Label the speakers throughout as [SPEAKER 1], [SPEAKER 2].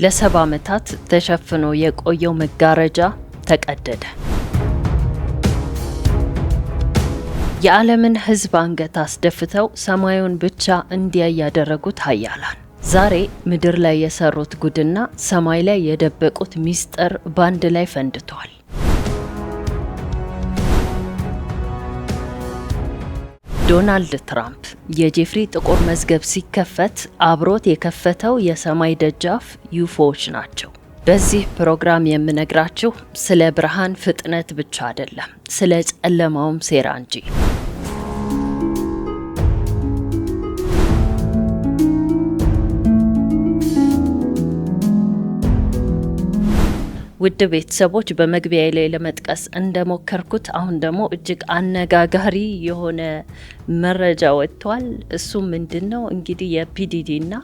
[SPEAKER 1] ለ70 ዓመታት ተሸፍኖ የቆየው መጋረጃ ተቀደደ። የዓለምን ሕዝብ አንገት አስደፍተው ሰማዩን ብቻ እንዲያይ ያደረጉት ኃያላን ዛሬ ምድር ላይ የሰሩት ጉድና ሰማይ ላይ የደበቁት ሚስጥር ባንድ ላይ ፈንድቷል። ዶናልድ ትራምፕ የጄፍሪ ጥቁር መዝገብ ሲከፈት አብሮት የከፈተው የሰማይ ደጃፍ ዩፎዎች ናቸው። በዚህ ፕሮግራም የምነግራችሁ ስለ ብርሃን ፍጥነት ብቻ አይደለም፣ ስለ ጨለማውም ሴራ እንጂ። ውድ ቤተሰቦች በመግቢያ ላይ ለመጥቀስ እንደሞከርኩት አሁን ደግሞ እጅግ አነጋጋሪ የሆነ መረጃ ወጥቷል። እሱ ምንድነው? እንግዲህ የፒዲዲ እና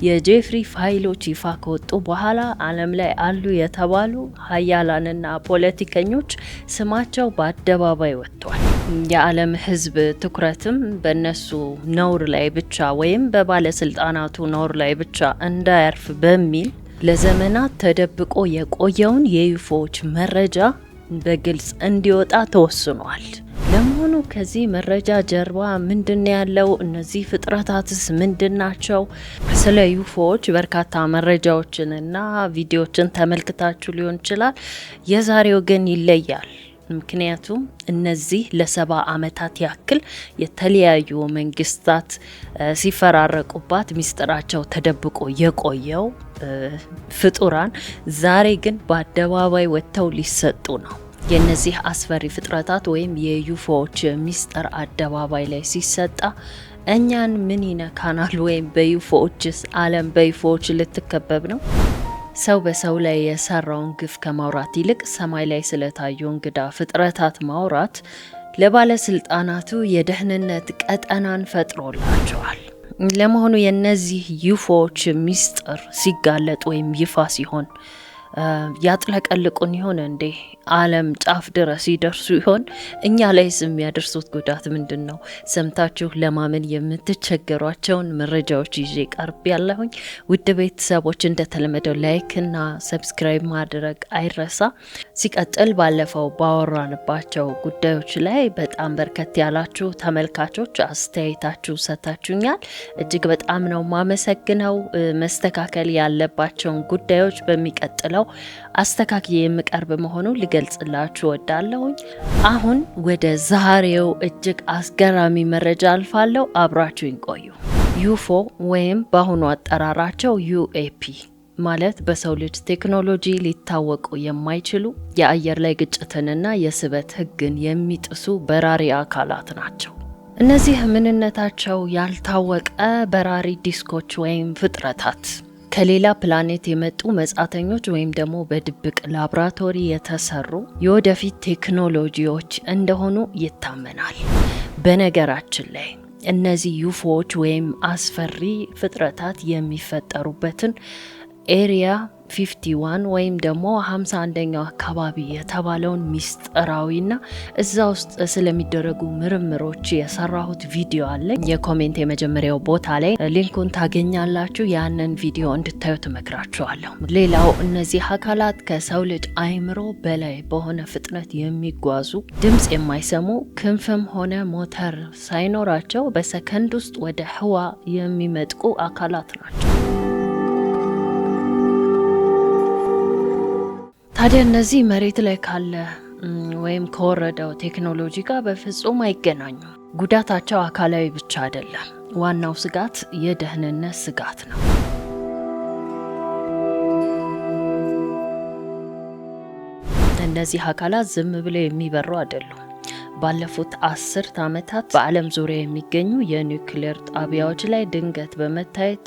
[SPEAKER 1] የጄፍሪ ፋይሎች ይፋ ከወጡ በኋላ ዓለም ላይ አሉ የተባሉ ሀያላንና ፖለቲከኞች ስማቸው በአደባባይ ወጥቷል። የዓለም ሕዝብ ትኩረትም በእነሱ ነውር ላይ ብቻ ወይም በባለስልጣናቱ ነውር ላይ ብቻ እንዳያርፍ በሚል ለዘመናት ተደብቆ የቆየውን የዩፎዎች መረጃ በግልጽ እንዲወጣ ተወስኗል። ለመሆኑ ከዚህ መረጃ ጀርባ ምንድነው ያለው? እነዚህ ፍጥረታትስ ምንድናቸው? ስለ ዩፎዎች በርካታ መረጃዎችንና ቪዲዮዎችን ተመልክታችሁ ሊሆን ይችላል። የዛሬው ግን ይለያል። ምክንያቱም እነዚህ ለ70 ዓመታት ያክል የተለያዩ መንግስታት ሲፈራረቁባት ሚስጥራቸው ተደብቆ የቆየው ፍጡራን ዛሬ ግን በአደባባይ ወጥተው ሊሰጡ ነው። የነዚህ አስፈሪ ፍጥረታት ወይም የዩፎዎች ሚስጥር አደባባይ ላይ ሲሰጣ እኛን ምን ይነካናል? ወይም በዩፎዎችስ ዓለም በዩፎዎች ልትከበብ ነው? ሰው በሰው ላይ የሰራውን ግፍ ከማውራት ይልቅ ሰማይ ላይ ስለታዩ እንግዳ ፍጥረታት ማውራት ለባለስልጣናቱ የደህንነት ቀጠናን ፈጥሮላቸዋል። ለመሆኑ የነዚህ ዩፎዎች ሚስጥር ሲጋለጥ ወይም ይፋ ሲሆን ያጥለቀልቁን ይሆን እንዴ? ዓለም ጫፍ ድረስ ይደርሱ ይሆን? እኛ ላይስ የሚያደርሱት ጉዳት ምንድን ነው? ሰምታችሁ ለማመን የምትቸገሯቸውን መረጃዎች ይዤ ቀርብ ያለሁኝ። ውድ ቤተሰቦች እንደተለመደው ላይክና ሰብስክራይብ ማድረግ አይረሳ። ሲቀጥል ባለፈው ባወራንባቸው ጉዳዮች ላይ በጣም በርከት ያላችሁ ተመልካቾች አስተያየታችሁ ሰጥታችሁኛል። እጅግ በጣም ነው ማመሰግነው። መስተካከል ያለባቸውን ጉዳዮች በሚቀጥለው አስተካክዬ የምቀርብ መሆኑ ልገልጽላችሁ ወዳለሁኝ። አሁን ወደ ዛሬው እጅግ አስገራሚ መረጃ አልፋለሁ። አብራችሁኝ ቆዩ። ዩፎ ወይም በአሁኑ አጠራራቸው ዩኤፒ ማለት በሰው ልጅ ቴክኖሎጂ ሊታወቁ የማይችሉ የአየር ላይ ግጭትንና የስበት ሕግን የሚጥሱ በራሪ አካላት ናቸው። እነዚህ ምንነታቸው ያልታወቀ በራሪ ዲስኮች ወይም ፍጥረታት ከሌላ ፕላኔት የመጡ መጻተኞች ወይም ደግሞ በድብቅ ላብራቶሪ የተሰሩ የወደፊት ቴክኖሎጂዎች እንደሆኑ ይታመናል። በነገራችን ላይ እነዚህ ዩፎዎች ወይም አስፈሪ ፍጥረታት የሚፈጠሩበትን ኤሪያ 51 ወይም ደግሞ 51ኛው አካባቢ የተባለውን ሚስጥራዊና እዛ ውስጥ ስለሚደረጉ ምርምሮች የሰራሁት ቪዲዮ አለ። የኮሜንት የመጀመሪያው ቦታ ላይ ሊንኩን ታገኛላችሁ። ያንን ቪዲዮ እንድታዩ ትመክራችኋለሁ። ሌላው እነዚህ አካላት ከሰው ልጅ አይምሮ በላይ በሆነ ፍጥነት የሚጓዙ ድምጽ የማይሰሙ ክንፍም ሆነ ሞተር ሳይኖራቸው በሰከንድ ውስጥ ወደ ህዋ የሚመጥቁ አካላት ናቸው። ታዲያ እነዚህ መሬት ላይ ካለ ወይም ከወረደው ቴክኖሎጂ ጋር በፍጹም አይገናኙም። ጉዳታቸው አካላዊ ብቻ አይደለም። ዋናው ስጋት የደህንነት ስጋት ነው። እነዚህ አካላት ዝም ብለው የሚበሩ አይደሉም። ባለፉት 10 ዓመታት በዓለም ዙሪያ የሚገኙ የኒውክሌር ጣቢያዎች ላይ ድንገት በመታየት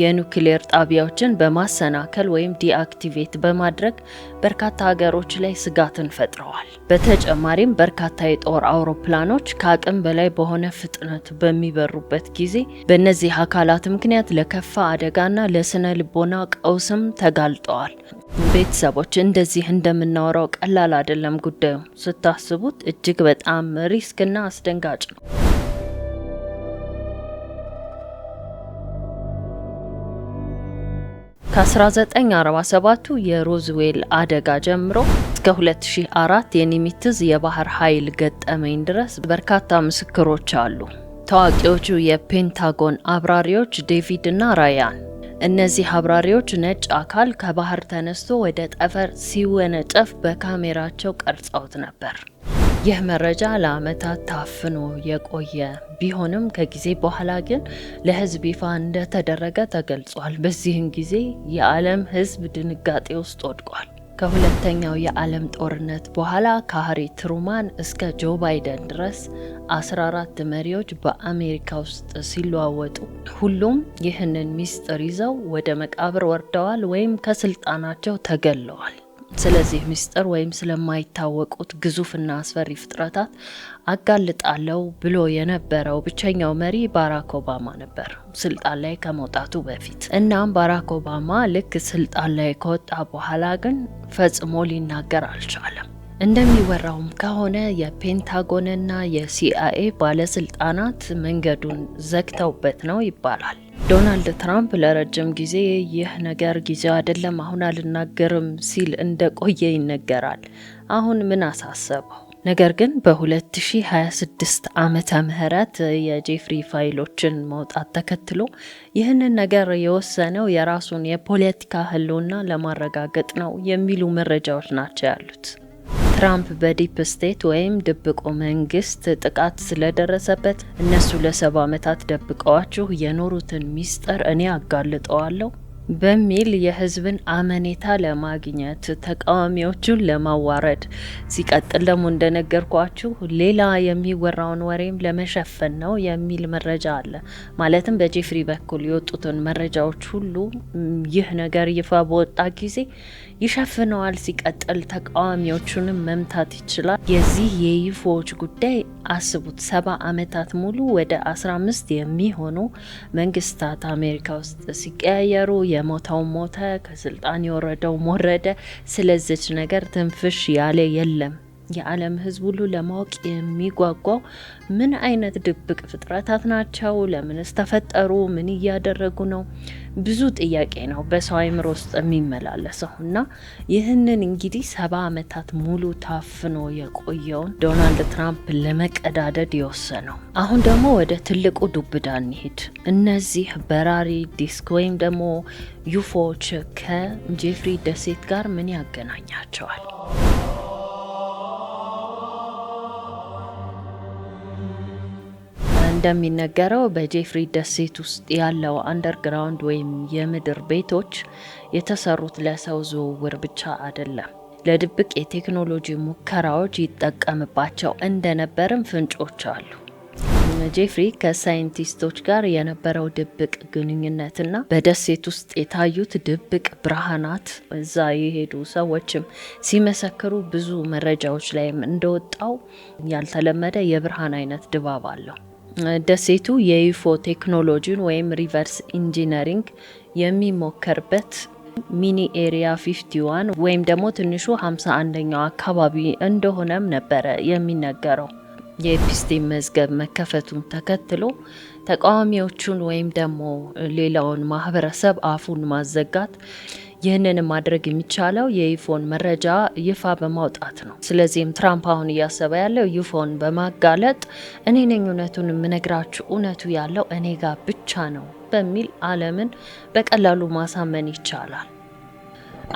[SPEAKER 1] የኒውክሌር ጣቢያዎችን በማሰናከል ወይም ዲአክቲቬት በማድረግ በርካታ ሀገሮች ላይ ስጋትን ፈጥረዋል። በተጨማሪም በርካታ የጦር አውሮፕላኖች ከአቅም በላይ በሆነ ፍጥነት በሚበሩበት ጊዜ በእነዚህ አካላት ምክንያት ለከፋ አደጋና ለስነ ልቦና ቀውስም ተጋልጠዋል። ቤተሰቦች እንደዚህ እንደምናወራው ቀላል አይደለም ጉዳዩ። ስታስቡት እጅግ በጣም ሪስክና አስደንጋጭ ነው። ከ1947 የሮዝዌል አደጋ ጀምሮ እስከ 2004 የኒሚትዝ የባህር ኃይል ገጠመኝ ድረስ በርካታ ምስክሮች አሉ። ታዋቂዎቹ የፔንታጎን አብራሪዎች ዴቪድ እና ራያን። እነዚህ አብራሪዎች ነጭ አካል ከባህር ተነስቶ ወደ ጠፈር ሲወነጨፍ በካሜራቸው ቀርጸውት ነበር። ይህ መረጃ ለዓመታት ታፍኖ የቆየ ቢሆንም ከጊዜ በኋላ ግን ለሕዝብ ይፋ እንደተደረገ ተገልጿል። በዚህም ጊዜ የዓለም ሕዝብ ድንጋጤ ውስጥ ወድቋል። ከሁለተኛው የዓለም ጦርነት በኋላ ከሃሪ ትሩማን እስከ ጆ ባይደን ድረስ 14 መሪዎች በአሜሪካ ውስጥ ሲለዋወጡ ሁሉም ይህንን ሚስጥር ይዘው ወደ መቃብር ወርደዋል ወይም ከስልጣናቸው ተገለዋል። ስለዚህ ሚስጥር ወይም ስለማይታወቁት ግዙፍና አስፈሪ ፍጥረታት አጋልጣለው ብሎ የነበረው ብቸኛው መሪ ባራክ ኦባማ ነበር፣ ስልጣን ላይ ከመውጣቱ በፊት። እናም ባራክ ኦባማ ልክ ስልጣን ላይ ከወጣ በኋላ ግን ፈጽሞ ሊናገር አልቻለም። እንደሚወራውም ከሆነ የፔንታጎንና የሲአይኤ ባለስልጣናት መንገዱን ዘግተውበት ነው ይባላል። ዶናልድ ትራምፕ ለረጅም ጊዜ ይህ ነገር ጊዜው አይደለም፣ አሁን አልናገርም ሲል እንደቆየ ይነገራል። አሁን ምን አሳሰበው? ነገር ግን በ2026 ዓመተ ምህረት የጄፍሪ ፋይሎችን መውጣት ተከትሎ ይህንን ነገር የወሰነው የራሱን የፖለቲካ ህልውና ለማረጋገጥ ነው የሚሉ መረጃዎች ናቸው ያሉት። ትራምፕ በዲፕ ስቴት ወይም ድብቁ መንግስት ጥቃት ስለደረሰበት እነሱ ለ70 ዓመታት ደብቀዋችሁ የኖሩትን ሚስጥር እኔ አጋልጠዋለሁ በሚል የህዝብን አመኔታ ለማግኘት ተቃዋሚዎቹን ለማዋረድ፣ ሲቀጥል ደግሞ እንደነገርኳችሁ ሌላ የሚወራውን ወሬም ለመሸፈን ነው የሚል መረጃ አለ። ማለትም በጄፍሪ በኩል የወጡትን መረጃዎች ሁሉ ይህ ነገር ይፋ በወጣ ጊዜ ይሸፍነዋል። ሲቀጥል ተቃዋሚዎቹንም መምታት ይችላል። የዚህ የዩፎዎች ጉዳይ አስቡት፣ 70 ዓመታት ሙሉ ወደ 15 የሚሆኑ መንግስታት አሜሪካ ውስጥ ሲቀያየሩ የሞተው ሞተ፣ ከስልጣን የወረደው ወረደ። ስለዚች ነገር ትንፍሽ ያለ የለም። የዓለም ህዝብ ሁሉ ለማወቅ የሚጓጓው ምን አይነት ድብቅ ፍጥረታት ናቸው? ለምንስ ተፈጠሩ? ምን እያደረጉ ነው? ብዙ ጥያቄ ነው በሰው አእምሮ ውስጥ የሚመላለሰው እና ይህንን እንግዲህ 70 ዓመታት ሙሉ ታፍኖ የቆየውን ዶናልድ ትራምፕ ለመቀዳደድ የወሰነው። አሁን ደግሞ ወደ ትልቁ ዱብዳ እንሂድ። እነዚህ በራሪ ዲስክ ወይም ደግሞ ዩፎዎች ከጄፍሪ ደሴት ጋር ምን ያገናኛቸዋል? እንደሚነገረው በጄፍሪ ደሴት ውስጥ ያለው አንደርግራውንድ ወይም የምድር ቤቶች የተሰሩት ለሰው ዝውውር ብቻ አይደለም። ለድብቅ የቴክኖሎጂ ሙከራዎች ይጠቀምባቸው እንደነበርም ፍንጮች አሉ። ጄፍሪ ከሳይንቲስቶች ጋር የነበረው ድብቅ ግንኙነትና በደሴት ውስጥ የታዩት ድብቅ ብርሃናት እዛ የሄዱ ሰዎችም ሲመሰክሩ ብዙ መረጃዎች ላይም እንደወጣው ያልተለመደ የብርሃን አይነት ድባብ አለው። ደሴቱ የዩፎ ቴክኖሎጂን ወይም ሪቨርስ ኢንጂነሪንግ የሚሞከርበት ሚኒ ኤሪያ 51 ወይም ደግሞ ትንሹ 51ኛው አካባቢ እንደሆነም ነበረ የሚነገረው። የኤፕስቲን መዝገብ መከፈቱን ተከትሎ ተቃዋሚዎቹን ወይም ደግሞ ሌላውን ማህበረሰብ አፉን ማዘጋት፣ ይህንን ማድረግ የሚቻለው የዩፎን መረጃ ይፋ በማውጣት ነው። ስለዚህም ትራምፕ አሁን እያሰበ ያለው ዩፎን በማጋለጥ እኔ ነኝ እውነቱን የምነግራችሁ፣ እውነቱ ያለው እኔ ጋር ብቻ ነው በሚል ዓለምን በቀላሉ ማሳመን ይቻላል።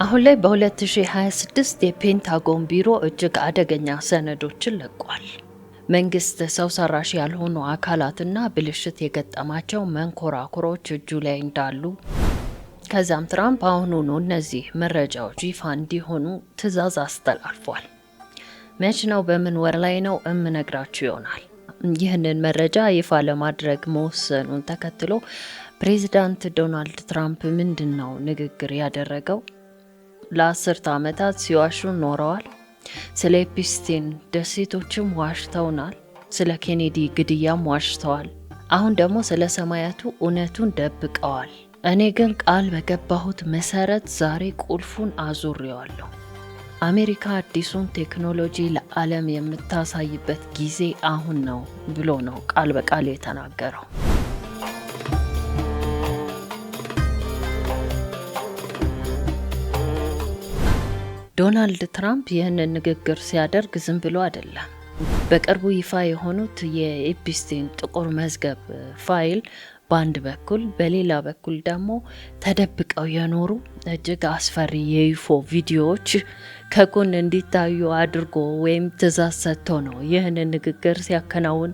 [SPEAKER 1] አሁን ላይ በ2026 የፔንታጎን ቢሮ እጅግ አደገኛ ሰነዶችን ለቋል። መንግስት ሰው ሰራሽ ያልሆኑ አካላትና ብልሽት የገጠማቸው መንኮራኩሮች እጁ ላይ እንዳሉ፣ ከዛም ትራምፕ አሁኑኑ እነዚህ መረጃዎች ይፋ እንዲሆኑ ትዕዛዝ አስተላልፏል። መች ነው በምን ወር ላይ ነው እምነግራችሁ ይሆናል። ይህንን መረጃ ይፋ ለማድረግ መወሰኑን ተከትሎ ፕሬዚዳንት ዶናልድ ትራምፕ ምንድነው ንግግር ያደረገው? ለ10 ዓመታት ሲዋሹ ኖረዋል። ስለ ኤፕስቲን ደሴቶችም ዋሽተውናል። ስለ ኬኔዲ ግድያም ዋሽተዋል። አሁን ደግሞ ስለ ሰማያቱ እውነቱን ደብቀዋል። እኔ ግን ቃል በገባሁት መሰረት ዛሬ ቁልፉን አዙሬዋለሁ። አሜሪካ አዲሱን ቴክኖሎጂ ለዓለም የምታሳይበት ጊዜ አሁን ነው ብሎ ነው ቃል በቃል የተናገረው። ዶናልድ ትራምፕ ይህንን ንግግር ሲያደርግ ዝም ብሎ አይደለም። በቅርቡ ይፋ የሆኑት የኤፕስቲን ጥቁር መዝገብ ፋይል በአንድ በኩል፣ በሌላ በኩል ደግሞ ተደብቀው የኖሩ እጅግ አስፈሪ የዩፎ ቪዲዮዎች ከጎን እንዲታዩ አድርጎ ወይም ትዕዛዝ ሰጥቶ ነው ይህንን ንግግር ሲያከናውን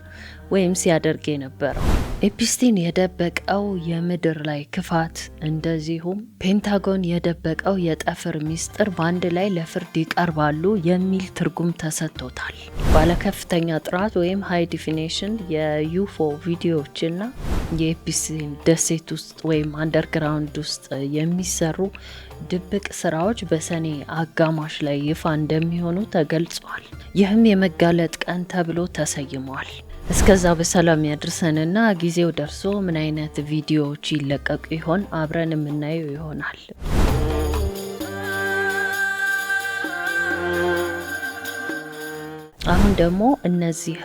[SPEAKER 1] ወይም ሲያደርግ የነበረው። ኤፕስቲን የደበቀው የምድር ላይ ክፋት እንደዚሁም ፔንታጎን የደበቀው የጠፍር ሚስጥር በአንድ ላይ ለፍርድ ይቀርባሉ የሚል ትርጉም ተሰጥቶታል። ባለከፍተኛ ጥራት ወይም ሃይ ዲፊኒሽን የዩፎ ቪዲዮዎችና የኤፕስቲን ደሴት ውስጥ ወይም አንደርግራውንድ ውስጥ የሚሰሩ ድብቅ ስራዎች በሰኔ አጋማሽ ላይ ይፋ እንደሚሆኑ ተገልጿል። ይህም የመጋለጥ ቀን ተብሎ ተሰይሟል። እስከዛ በሰላም ያድርሰንና ጊዜው ደርሶ ምን አይነት ቪዲዮዎች ይለቀቁ ይሆን አብረን የምናየው ይሆናል። አሁን ደግሞ እነዚህ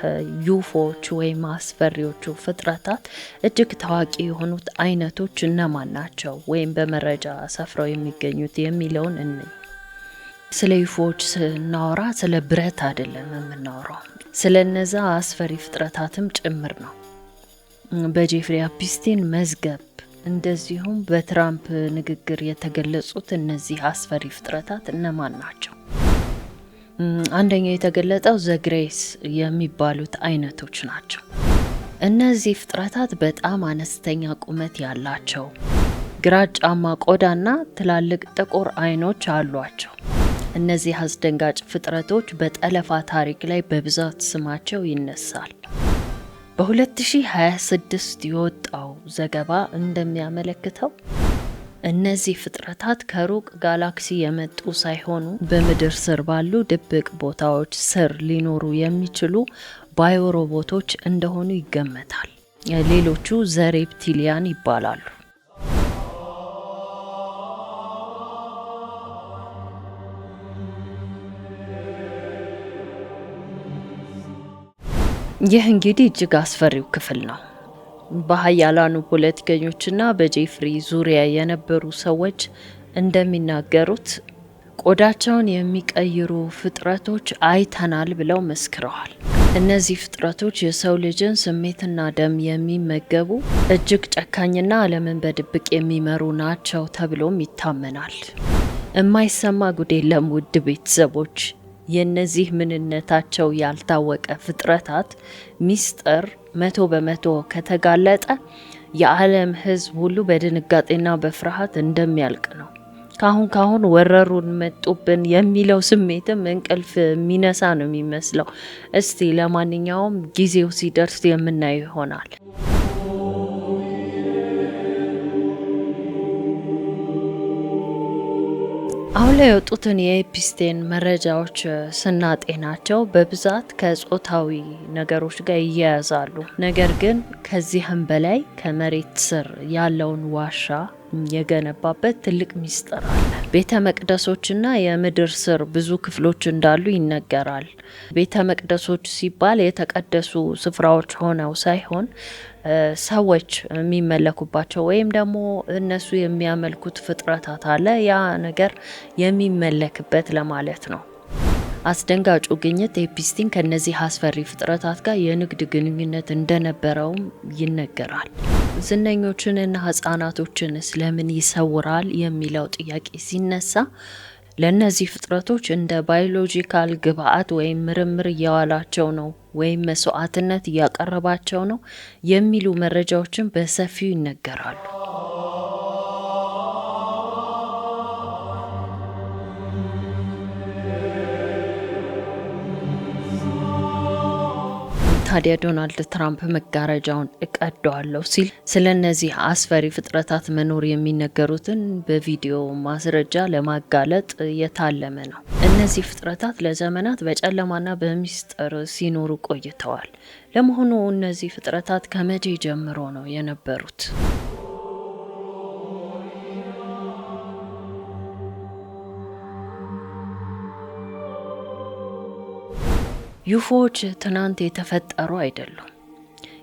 [SPEAKER 1] ዩፎዎች ወይም አስፈሪዎቹ ፍጥረታት እጅግ ታዋቂ የሆኑት አይነቶች እነማን ናቸው ወይም በመረጃ ሰፍረው የሚገኙት የሚለውን እንይ። ስለ ዩፎዎች ስናወራ ስለ ብረት አይደለም የምናወራው፣ ስለ እነዛ አስፈሪ ፍጥረታትም ጭምር ነው። በጄፍሪ ኤፕስቲን መዝገብ እንደዚሁም በትራምፕ ንግግር የተገለጹት እነዚህ አስፈሪ ፍጥረታት እነማን ናቸው? አንደኛው የተገለጠው ዘግሬስ የሚባሉት አይነቶች ናቸው። እነዚህ ፍጥረታት በጣም አነስተኛ ቁመት ያላቸው፣ ግራጫማ ቆዳና ትላልቅ ጥቁር አይኖች አሏቸው። እነዚህ አስደንጋጭ ፍጥረቶች በጠለፋ ታሪክ ላይ በብዛት ስማቸው ይነሳል። በ2026 የወጣው ዘገባ እንደሚያመለክተው እነዚህ ፍጥረታት ከሩቅ ጋላክሲ የመጡ ሳይሆኑ በምድር ስር ባሉ ድብቅ ቦታዎች ስር ሊኖሩ የሚችሉ ባዮሮቦቶች እንደሆኑ ይገመታል። ሌሎቹ ዘሬፕቲሊያን ይባላሉ። ይህ እንግዲህ እጅግ አስፈሪው ክፍል ነው። በሀያላኑ ፖለቲከኞችና በጄፍሪ ዙሪያ የነበሩ ሰዎች እንደሚናገሩት ቆዳቸውን የሚቀይሩ ፍጥረቶች አይተናል ብለው መስክረዋል። እነዚህ ፍጥረቶች የሰው ልጅን ስሜትና ደም የሚመገቡ እጅግ ጨካኝና ዓለምን በድብቅ የሚመሩ ናቸው ተብሎም ይታመናል። የማይሰማ ጉድ የለም ውድ ቤተሰቦች። የነዚህ ምንነታቸው ያልታወቀ ፍጥረታት ሚስጥር 100% ከተጋለጠ የዓለም ሕዝብ ሁሉ በድንጋጤና በፍርሃት እንደሚያልቅ ነው። ካሁን ወረሩን መጡብን የሚለው ስሜትም እንቅልፍ የሚነሳ ነው የሚመስለው። እስቲ ለማንኛውም ጊዜው ሲደርስ የምናየው ይሆናል። አሁን ላይ የወጡትን የኤፕስቲን መረጃዎች ስናጤናቸው በብዛት ከጾታዊ ነገሮች ጋር ይያያዛሉ። ነገር ግን ከዚህም በላይ ከመሬት ስር ያለውን ዋሻ የገነባበት ትልቅ ሚስጥር አለ። ቤተ መቅደሶችና የምድር ስር ብዙ ክፍሎች እንዳሉ ይነገራል። ቤተ መቅደሶች ሲባል የተቀደሱ ስፍራዎች ሆነው ሳይሆን ሰዎች የሚመለኩባቸው ወይም ደግሞ እነሱ የሚያመልኩት ፍጥረታት አለ፣ ያ ነገር የሚመለክበት ለማለት ነው። አስደንጋጩ ግኝት ኤፕስቲን ከነዚህ አስፈሪ ፍጥረታት ጋር የንግድ ግንኙነት እንደነበረውም ይነገራል። ዝነኞችንና ህጻናቶችን ስለምን ይሰውራል የሚለው ጥያቄ ሲነሳ ለነዚህ ፍጥረቶች እንደ ባዮሎጂካል ግብአት ወይም ምርምር እያዋላቸው ነው ወይም መስዋዕትነት እያቀረባቸው ነው የሚሉ መረጃዎችን በሰፊው ይነገራሉ። ታዲያ ዶናልድ ትራምፕ መጋረጃውን እቀደዋለሁ ሲል ስለነዚህ አስፈሪ ፍጥረታት መኖር የሚነገሩትን በቪዲዮ ማስረጃ ለማጋለጥ የታለመ ነው። እነዚህ ፍጥረታት ለዘመናት በጨለማና በሚስጥር ሲኖሩ ቆይተዋል። ለመሆኑ እነዚህ ፍጥረታት ከመቼ ጀምሮ ነው የነበሩት? ዩፎዎች ትናንት የተፈጠሩ አይደሉም።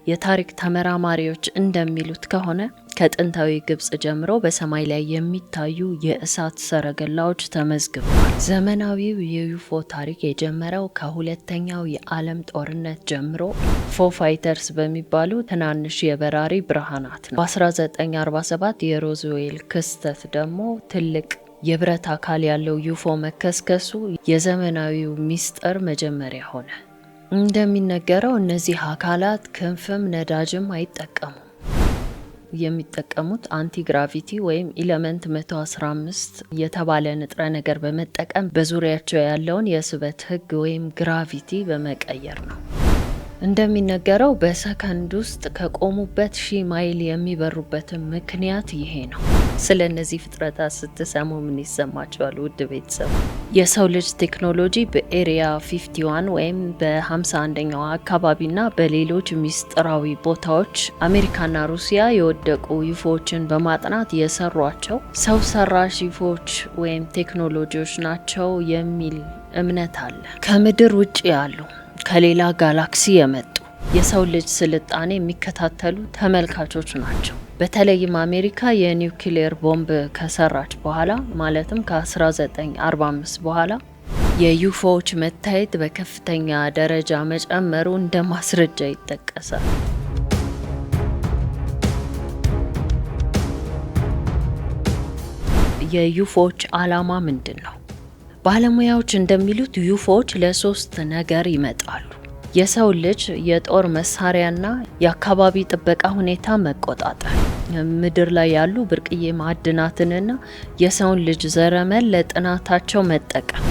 [SPEAKER 1] የታሪክ ተመራማሪዎች እንደሚሉት ከሆነ ከጥንታዊ ግብጽ ጀምሮ በሰማይ ላይ የሚታዩ የእሳት ሰረገላዎች ተመዝግበዋል። ዘመናዊው የዩፎ ታሪክ የጀመረው ከሁለተኛው የዓለም ጦርነት ጀምሮ ፎ ፋይተርስ በሚባሉ ትናንሽ የበራሪ ብርሃናት ነው። በ1947 የሮዝዌል ክስተት ደግሞ ትልቅ የብረት አካል ያለው ዩፎ መከስከሱ የዘመናዊው ሚስጥር መጀመሪያ ሆነ። እንደሚነገረው እነዚህ አካላት ክንፍም ነዳጅም አይጠቀሙም። የሚጠቀሙት አንቲግራቪቲ ወይም ኢለመንት 115 የተባለ ንጥረ ነገር በመጠቀም በዙሪያቸው ያለውን የስበት ህግ ወይም ግራቪቲ በመቀየር ነው። እንደሚነገረው በሰከንድ ውስጥ ከቆሙበት 1000 ማይል የሚበሩበት ምክንያት ይሄ ነው። ስለ እነዚህ ፍጥረታት ስትሰሙ ምን ይሰማቸዋል? ውድ ቤተሰብ፣ የሰው ልጅ ቴክኖሎጂ በኤሪያ 51 ወይም በ51ኛው አካባቢና በሌሎች ሚስጥራዊ ቦታዎች አሜሪካና ሩሲያ የወደቁ ዩፎዎችን በማጥናት የሰሯቸው ሰው ሰራሽ ዩፎዎች ወይም ቴክኖሎጂዎች ናቸው የሚል እምነት አለ። ከምድር ውጭ ያሉ ከሌላ ጋላክሲ የመጡ የሰው ልጅ ስልጣኔ የሚከታተሉ ተመልካቾች ናቸው። በተለይም አሜሪካ የኒውክሌር ቦምብ ከሰራች በኋላ ማለትም ከ1945 በኋላ የዩፎዎች መታየት በከፍተኛ ደረጃ መጨመሩ እንደ ማስረጃ ይጠቀሳል። የዩፎዎች ዓላማ ምንድን ነው? ባለሙያዎች እንደሚሉት ዩፎዎች ለሶስት ነገር ይመጣሉ። የሰው ልጅ የጦር መሳሪያና የአካባቢ ጥበቃ ሁኔታ መቆጣጠር፣ ምድር ላይ ያሉ ብርቅዬ ማዕድናትንና የሰውን ልጅ ዘረመል ለጥናታቸው መጠቀም።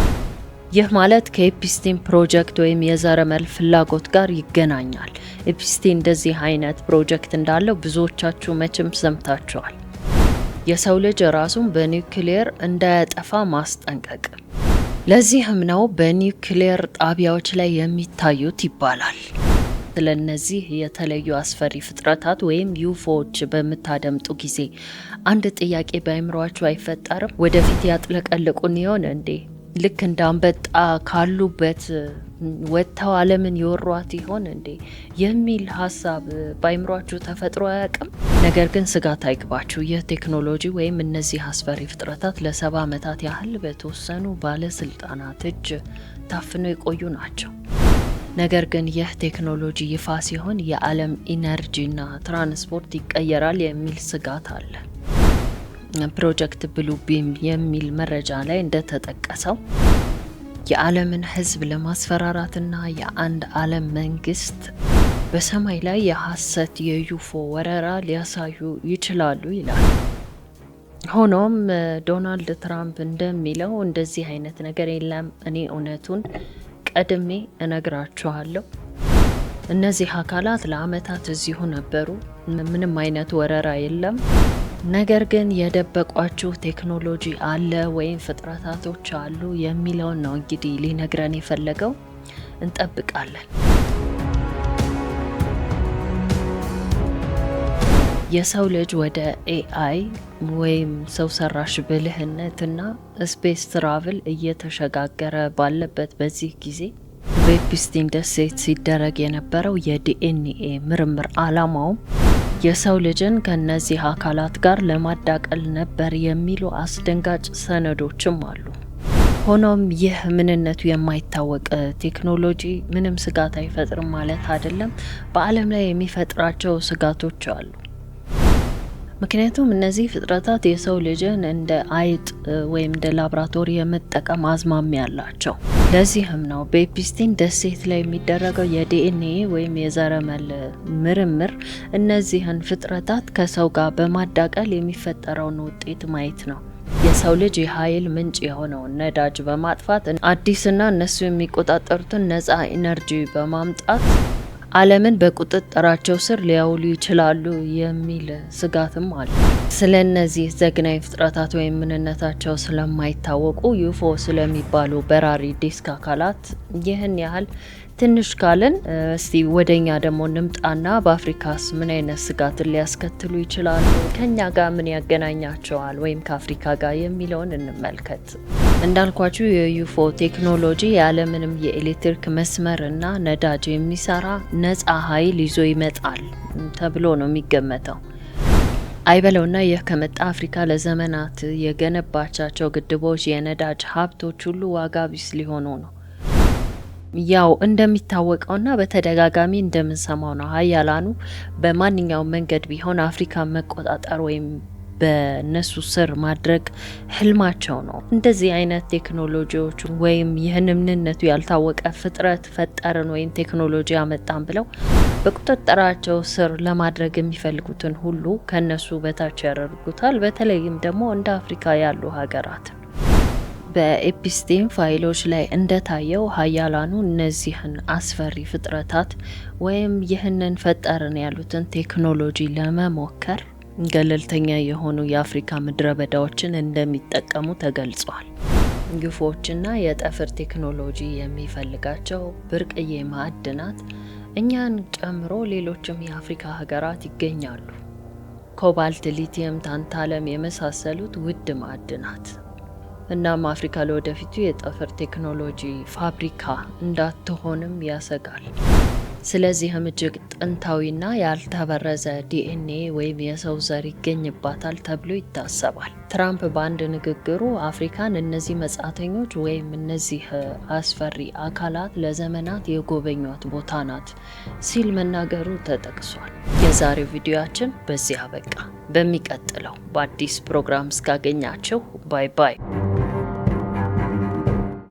[SPEAKER 1] ይህ ማለት ከኤፕስቲን ፕሮጀክት ወይም የዘረመል ፍላጎት ጋር ይገናኛል። ኤፕስቲን እንደዚህ አይነት ፕሮጀክት እንዳለው ብዙዎቻችሁ መቼም ሰምታችኋል። የሰው ልጅ ራሱን በኒውክሌር እንዳያጠፋ ማስጠንቀቅ። ለዚህም ነው በኒውክሌር ጣቢያዎች ላይ የሚታዩት ይባላል። ስለነዚህ የተለዩ አስፈሪ ፍጥረታት ወይም ዩፎዎች በምታደምጡ ጊዜ አንድ ጥያቄ በአእምሯችሁ አይፈጠርም? ወደፊት ያጥለቀልቁን ይሆን እንዴ? ልክ እንደ አንበጣ ካሉበት ወጥተው ዓለምን ይወሯት ይሆን እንዴ የሚል ሀሳብ በአእምሯችሁ ተፈጥሮ አያውቅም? ነገር ግን ስጋት አይግባችሁ። ይህ ቴክኖሎጂ ወይም እነዚህ አስፈሪ ፍጥረታት ለ70 ዓመታት ያህል በተወሰኑ ባለስልጣናት እጅ ታፍነው የቆዩ ናቸው። ነገር ግን ይህ ቴክኖሎጂ ይፋ ሲሆን የዓለም ኢነርጂና ትራንስፖርት ይቀየራል የሚል ስጋት አለ። ፕሮጀክት ብሉ ቢም የሚል መረጃ ላይ እንደተጠቀሰው የዓለምን ሕዝብ ለማስፈራራትና የአንድ ዓለም መንግስት በሰማይ ላይ የሐሰት የዩፎ ወረራ ሊያሳዩ ይችላሉ ይላል። ሆኖም ዶናልድ ትራምፕ እንደሚለው እንደዚህ አይነት ነገር የለም፣ እኔ እውነቱን ቀድሜ እነግራችኋለሁ። እነዚህ አካላት ለአመታት እዚሁ ነበሩ፣ ምንም አይነት ወረራ የለም። ነገር ግን የደበቋችሁ ቴክኖሎጂ አለ ወይም ፍጥረታቶች አሉ የሚለውን ነው እንግዲህ ሊነግረን የፈለገው። እንጠብቃለን። የሰው ልጅ ወደ ኤአይ ወይም ሰው ሰራሽ ብልህነትና ስፔስ ትራቭል እየተሸጋገረ ባለበት በዚህ ጊዜ በኤፕስቲን ደሴት ሲደረግ የነበረው የዲኤንኤ ምርምር ዓላማውም የሰው ልጅን ከነዚህ አካላት ጋር ለማዳቀል ነበር የሚሉ አስደንጋጭ ሰነዶችም አሉ። ሆኖም ይህ ምንነቱ የማይታወቅ ቴክኖሎጂ ምንም ስጋት አይፈጥርም ማለት አይደለም። በዓለም ላይ የሚፈጥራቸው ስጋቶች አሉ። ምክንያቱም እነዚህ ፍጥረታት የሰው ልጅን እንደ አይጥ ወይም እንደ ላብራቶሪ የመጠቀም አዝማሚያ ያላቸው። ለዚህም ነው በኤፕስቲን ደሴት ላይ የሚደረገው የዲኤንኤ ወይም የዘረመል ምርምር እነዚህን ፍጥረታት ከሰው ጋር በማዳቀል የሚፈጠረውን ውጤት ማየት ነው። የሰው ልጅ የኃይል ምንጭ የሆነውን ነዳጅ በማጥፋት አዲስና እነሱ የሚቆጣጠሩትን ነፃ ኢነርጂ በማምጣት ዓለምን በቁጥጥራቸው ስር ሊያውሉ ይችላሉ የሚል ስጋትም አለ። ስለነዚህ ዘግናኝ ፍጥረታት ወይም ምንነታቸው ስለማይታወቁ ዩፎ ስለሚባሉ በራሪ ዲስክ አካላት ይህን ያህል ትንሽ ካልን እስቲ ወደኛ ደግሞ ንምጣና በአፍሪካስ ምን አይነት ስጋትን ሊያስከትሉ ይችላሉ፣ ከኛ ጋር ምን ያገናኛቸዋል ወይም ከአፍሪካ ጋር የሚለውን እንመልከት። እንዳልኳችሁ የዩፎ ቴክኖሎጂ ያለምንም የኤሌክትሪክ መስመርና ነዳጅ የሚሰራ ነፃ ኃይል ይዞ ይመጣል ተብሎ ነው የሚገመተው። አይበለውና ይህ ከመጣ አፍሪካ ለዘመናት የገነባቻቸው ግድቦች፣ የነዳጅ ሀብቶች ሁሉ ዋጋ ቢስ ሊሆኑ ነው። ያው እንደሚታወቀውና በተደጋጋሚ እንደምንሰማው ነው ሀያላኑ በማንኛውም መንገድ ቢሆን አፍሪካን መቆጣጠር ወይም በነሱ ስር ማድረግ ህልማቸው ነው። እንደዚህ አይነት ቴክኖሎጂዎች ወይም ይህንን ምንነቱ ያልታወቀ ፍጥረት ፈጠርን ወይም ቴክኖሎጂ አመጣን ብለው በቁጥጥራቸው ስር ለማድረግ የሚፈልጉትን ሁሉ ከነሱ በታች ያደርጉታል። በተለይም ደግሞ እንደ አፍሪካ ያሉ ሀገራት በኤፒስቴም ፋይሎች ላይ እንደታየው ሀያላኑ እነዚህን አስፈሪ ፍጥረታት ወይም ይህንን ፈጠርን ያሉትን ቴክኖሎጂ ለመሞከር ገለልተኛ የሆኑ የአፍሪካ ምድረ በዳዎችን እንደሚጠቀሙ ተገልጿል። ግፎችና የጠፈር ቴክኖሎጂ የሚፈልጋቸው ብርቅዬ ማዕድናት እኛን ጨምሮ ሌሎችም የአፍሪካ ሀገራት ይገኛሉ። ኮባልት፣ ሊቲየም፣ ታንታለም የመሳሰሉት ውድ ማዕድናት። እናም አፍሪካ ለወደፊቱ የጠፈር ቴክኖሎጂ ፋብሪካ እንዳትሆንም ያሰጋል። ስለዚህም እጅግ ጥንታዊና ያልተበረዘ ዲኤንኤ ወይም የሰው ዘር ይገኝባታል ተብሎ ይታሰባል። ትራምፕ በአንድ ንግግሩ አፍሪካን እነዚህ መጻተኞች ወይም እነዚህ አስፈሪ አካላት ለዘመናት የጎበኟት ቦታ ናት ሲል መናገሩ ተጠቅሷል። የዛሬው ቪዲዮአችን በዚህ አበቃ። በሚቀጥለው በአዲስ ፕሮግራም እስካገኛችሁ ባይ ባይ።